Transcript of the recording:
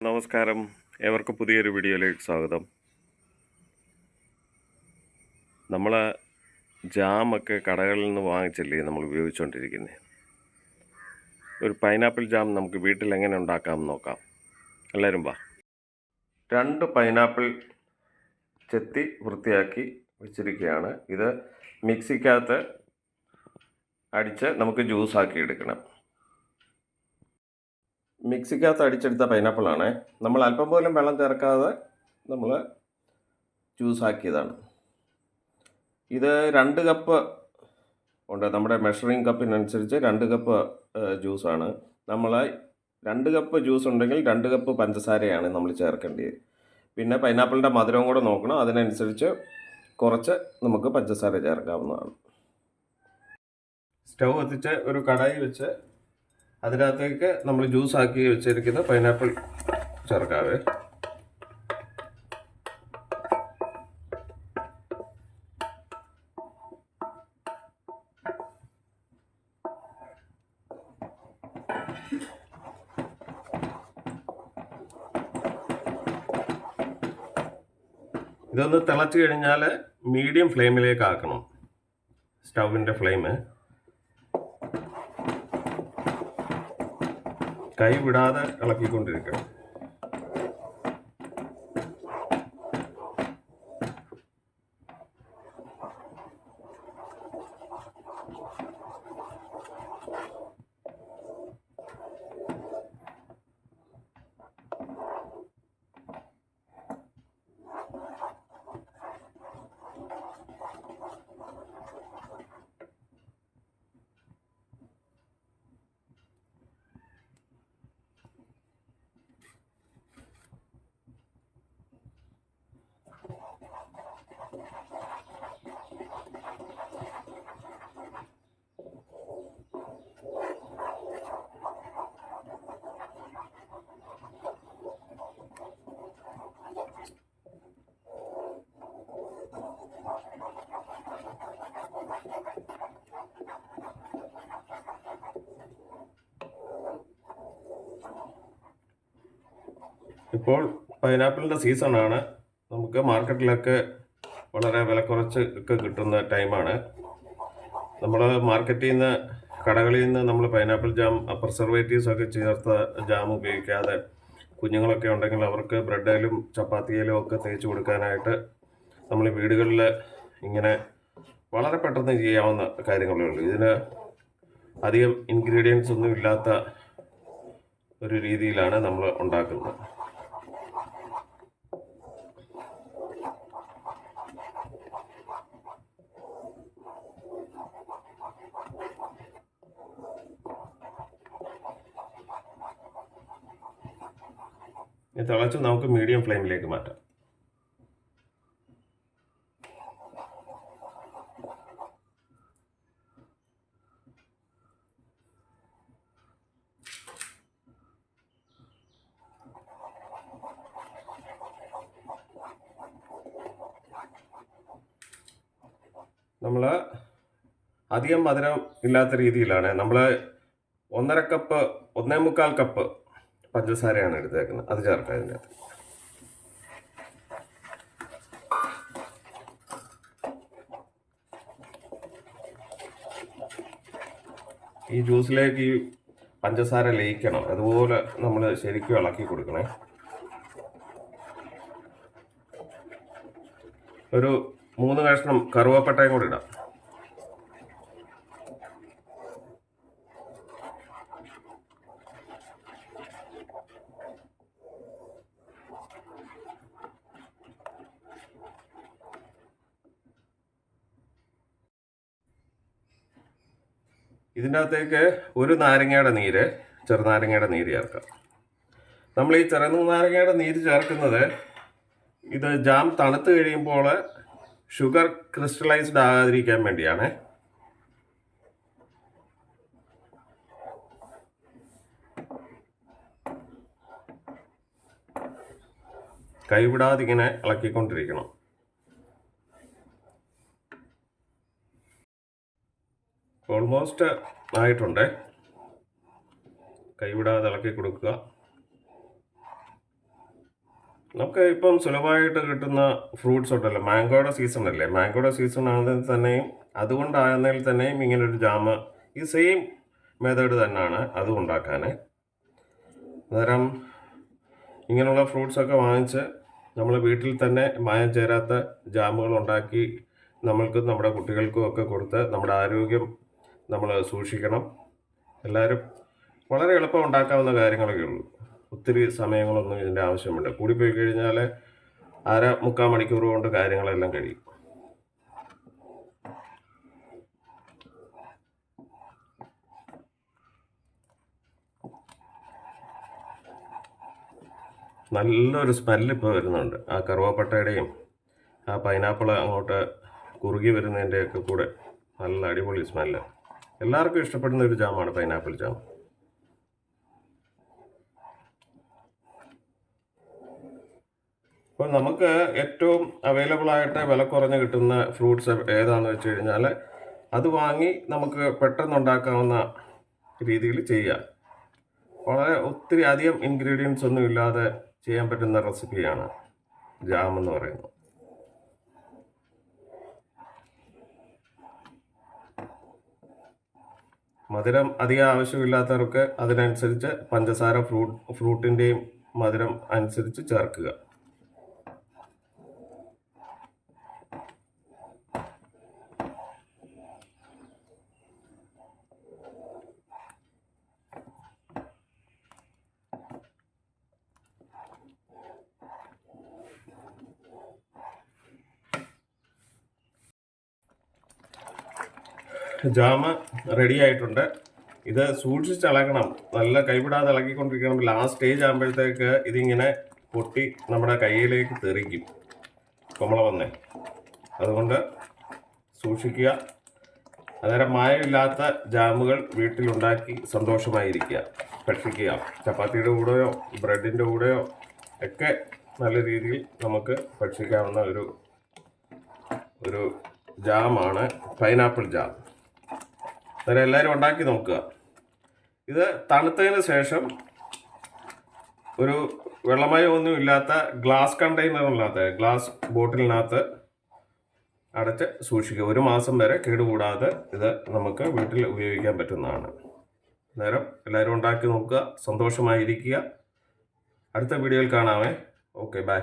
നമസ്കാരം, ഏവർക്കും പുതിയൊരു വീഡിയോയിലേക്ക് സ്വാഗതം. നമ്മൾ ജാമൊക്കെ കടകളിൽ നിന്ന് വാങ്ങിച്ചല്ലേ നമ്മൾ ഉപയോഗിച്ചുകൊണ്ടിരിക്കുന്നത്. ഒരു പൈനാപ്പിൾ ജാം നമുക്ക് വീട്ടിൽ എങ്ങനെ ഉണ്ടാക്കാമെന്ന് നോക്കാം. എല്ലാവരും വാ. 2 പൈനാപ്പിൾ ചെത്തി വൃത്തിയാക്കി വെച്ചിരിക്കുകയാണ്. ഇത് മിക്സിക്കകത്ത് അടിച്ച് നമുക്ക് ജ്യൂസാക്കി എടുക്കണം. മിക്സിക്കകത്ത് അടിച്ചെടുത്ത പൈനാപ്പിളാണ്. നമ്മൾ അല്പം പോലും വെള്ളം ചേർക്കാതെ നമ്മൾ ജ്യൂസാക്കിയതാണ്. ഇത് 2 കപ്പ് ഉണ്ട്. നമ്മുടെ മെഷറിംഗ് കപ്പിനനുസരിച്ച് 2 കപ്പ് ജ്യൂസാണ്. നമ്മൾ 2 കപ്പ് ജ്യൂസ് ഉണ്ടെങ്കിൽ 2 കപ്പ് പഞ്ചസാരയാണ് നമ്മൾ ചേർക്കേണ്ടത്. പിന്നെ പൈനാപ്പിളിൻ്റെ മധുരവും കൂടെ നോക്കണം. അതിനനുസരിച്ച് കുറച്ച് നമുക്ക് പഞ്ചസാര ചേർക്കാവുന്നതാണ്. സ്റ്റൗ കത്തിച്ച് ഒരു കടായി വെച്ച് അതിനകത്തേക്ക് നമ്മൾ ജ്യൂസാക്കി വെച്ചിരിക്കുന്ന പൈനാപ്പിൾ ചേർക്കാവേ. ഇതൊന്ന് തിളച്ച് കഴിഞ്ഞാൽ മീഡിയം ഫ്ലെയിമിലേക്ക് ആക്കണം സ്റ്റൗവിൻ്റെ ഫ്ലെയിം. കൈ വിടാതെ ഇളക്കിക്കൊണ്ടിരിക്കണം. ഇപ്പോൾ പൈനാപ്പിളിൻ്റെ സീസണാണ്. നമുക്ക് മാർക്കറ്റിലൊക്കെ വളരെ വില കുറച്ച് ഒക്കെ കിട്ടുന്ന ടൈമാണ്. നമ്മൾ മാർക്കറ്റിൽ നിന്ന് കടകളിൽ നിന്ന് നമ്മൾ പൈനാപ്പിൾ ജാം പ്രിസർവേറ്റീവ്സ് ഒക്കെ ചേർത്ത ജാം ഉപയോഗിക്കാതെ കുഞ്ഞുങ്ങളൊക്കെ ഉണ്ടെങ്കിൽ അവർക്ക് ബ്രെഡിലും ചപ്പാത്തിയിലും ഒക്കെ തേച്ച് കൊടുക്കാനായിട്ട് നമ്മൾ വീടുകളിൽ ഇങ്ങനെ വളരെ പെട്ടെന്ന് ചെയ്യാവുന്ന കാര്യങ്ങളേ ഉള്ളൂ. ഇതിന് അധികം ഇൻഗ്രീഡിയൻസ് ഒന്നും ഇല്ലാത്ത ഒരു രീതിയിലാണ് നമ്മൾ ഉണ്ടാക്കുന്നത്. തിളച്ച് നമുക്ക് മീഡിയം ഫ്ലെയിമിലേക്ക് മാറ്റാം. നമ്മൾ അധികം മധുരം ഇല്ലാത്ത രീതിയിലാണ് നമ്മൾ 1.25 കപ്പ് പഞ്ചസാരയാണ് എടുത്തേക്കുന്നത്. അത് ചേർക്കാം ഇതിനകത്ത്. ഈ ജ്യൂസിലേക്ക് ഈ പഞ്ചസാര ലയിക്കണം. അതുപോലെ നമ്മൾ ശരിക്കും ഇളക്കി കൊടുക്കണേ. ഒരു 3 കഷ്ണം കറുവപ്പട്ടയും കൂടി ഇടാം. ഇതിൻ്റെ അകത്തേക്ക് ഒരു ചെറുനാരങ്ങയുടെ നീര് ചേർക്കാം. നമ്മൾ ഈ ചെറുനാരങ്ങയുടെ നീര് ചേർക്കുന്നത് ഇത് ജാം തണുത്ത് കഴിയുമ്പോൾ ഷുഗർ ക്രിസ്റ്റലൈസ്ഡ് ആകാതിരിക്കാൻ വേണ്ടിയാണ്. കൈവിടാതെ ഇങ്ങനെ ഇളക്കിക്കൊണ്ടിരിക്കണം. ഓൾമോസ്റ്റ് ആയിട്ടുണ്ട്. കൈവിടാതെ ഇളക്കി കൊടുക്കുക. നമുക്ക് ഇപ്പം സുലഭമായിട്ട് കിട്ടുന്ന ഫ്രൂട്ട്സ് ഉണ്ടല്ലോ, മാംഗോയുടെ സീസൺ അല്ലേ, മാംഗോയുടെ സീസൺ ആണെങ്കിൽ തന്നെയും അതുകൊണ്ടാകുന്നതിൽ തന്നെയും ഇങ്ങനൊരു ജാമ് ഈ സെയിം മെത്തേഡ് തന്നെയാണ് അതും ഉണ്ടാക്കാൻ. അന്നേരം ഇങ്ങനെയുള്ള ഫ്രൂട്ട്സൊക്കെ വാങ്ങിച്ച് നമ്മൾ വീട്ടിൽ തന്നെ മായം ചേരാത്ത ജാമുകൾ ഉണ്ടാക്കി നമ്മൾക്കും നമ്മുടെ കുട്ടികൾക്കും ഒക്കെ കൊടുത്ത് നമ്മുടെ ആരോഗ്യം നമ്മൾ സൂക്ഷിക്കണം. എല്ലാവരും വളരെ എളുപ്പം ഉണ്ടാക്കാവുന്ന കാര്യങ്ങളൊക്കെ ഉള്ളൂ. ഒത്തിരി സമയങ്ങളൊന്നും ഇതിൻ്റെ ആവശ്യമില്ല. കൂടിപ്പോയി കഴിഞ്ഞാൽ മുക്കാൽ മണിക്കൂർ കൊണ്ട് കാര്യങ്ങളെല്ലാം കഴിയും. നല്ലൊരു സ്മെല്ല് ഇപ്പോൾ വരുന്നുണ്ട്. ആ കറുവാപ്പട്ടയുടെയും ആ പൈനാപ്പിൾ അങ്ങോട്ട് കുറുകി വരുന്നതിൻ്റെയൊക്കെ കൂടെ നല്ല അടിപൊളി സ്മെല്ല്. എല്ലാവർക്കും ഇഷ്ടപ്പെടുന്ന ഒരു ജാമാണ് പൈനാപ്പിൾ ജാം. അപ്പോൾ നമുക്ക് ഏറ്റവും അവൈലബിൾ ആയിട്ട് വില കുറഞ്ഞ് കിട്ടുന്ന ഫ്രൂട്ട്സ് ഏതാണെന്ന് വെച്ച് കഴിഞ്ഞാൽ അത് വാങ്ങി നമുക്ക് പെട്ടെന്ന് ഉണ്ടാക്കാവുന്ന രീതിയിൽ ചെയ്യാം. വളരെ ഒത്തിരി അധികം ഇൻഗ്രീഡിയൻസ് ഒന്നും ഇല്ലാതെ ചെയ്യാൻ പറ്റുന്ന റെസിപ്പിയാണ് ജാം എന്ന് പറയുന്നത്. മധുരം അധികം ആവശ്യമില്ലാത്തവർക്ക് അതിനനുസരിച്ച് പഞ്ചസാര ഫ്രൂട്ടിൻ്റെയും മധുരം അനുസരിച്ച് ചേർക്കുക. ജാമ് റെഡി ആയിട്ടുണ്ട്. ഇത് സൂക്ഷിച്ചിളക്കണം, നല്ല കൈവിടാതെ ഇളക്കിക്കൊണ്ടിരിക്കണം. ലാസ്റ്റ് സ്റ്റേജ് ആകുമ്പോഴത്തേക്ക് ഇതിങ്ങനെ പൊട്ടി നമ്മുടെ കയ്യിലേക്ക് തെറിക്കും കുമ്പള വന്നേ. അതുകൊണ്ട് സൂക്ഷിക്കുക. അന്നേരം മായമില്ലാത്ത ജാമുകൾ വീട്ടിലുണ്ടാക്കി സന്തോഷമായിരിക്കുക, ഭക്ഷിക്കുക. ചപ്പാത്തിയുടെ കൂടെയോ ബ്രെഡിൻ്റെ കൂടെയോ ഒക്കെ നല്ല രീതിയിൽ നമുക്ക് ഭക്ഷിക്കാവുന്ന ഒരു ജാമാണ് പൈനാപ്പിൾ ജാം. അന്നേരം എല്ലാവരും ഉണ്ടാക്കി നോക്കുക. ഇത് തണുത്തതിന് ശേഷം ഒരു വെള്ളമയം ഒന്നും ഇല്ലാത്ത ഗ്ലാസ് കണ്ടെയ്നറിനകത്ത്, ഗ്ലാസ് ബോട്ടിലിനകത്ത് അടച്ച് സൂക്ഷിക്കുക. 1 മാസം വരെ കേടുകൂടാതെ ഇത് നമുക്ക് വീട്ടിൽ ഉപയോഗിക്കാൻ പറ്റുന്നതാണ്. അന്നേരം എല്ലാവരും ഉണ്ടാക്കി നോക്കുക, സന്തോഷമായിരിക്കുക. അടുത്ത വീഡിയോയിൽ കാണാമേ. Okay, by.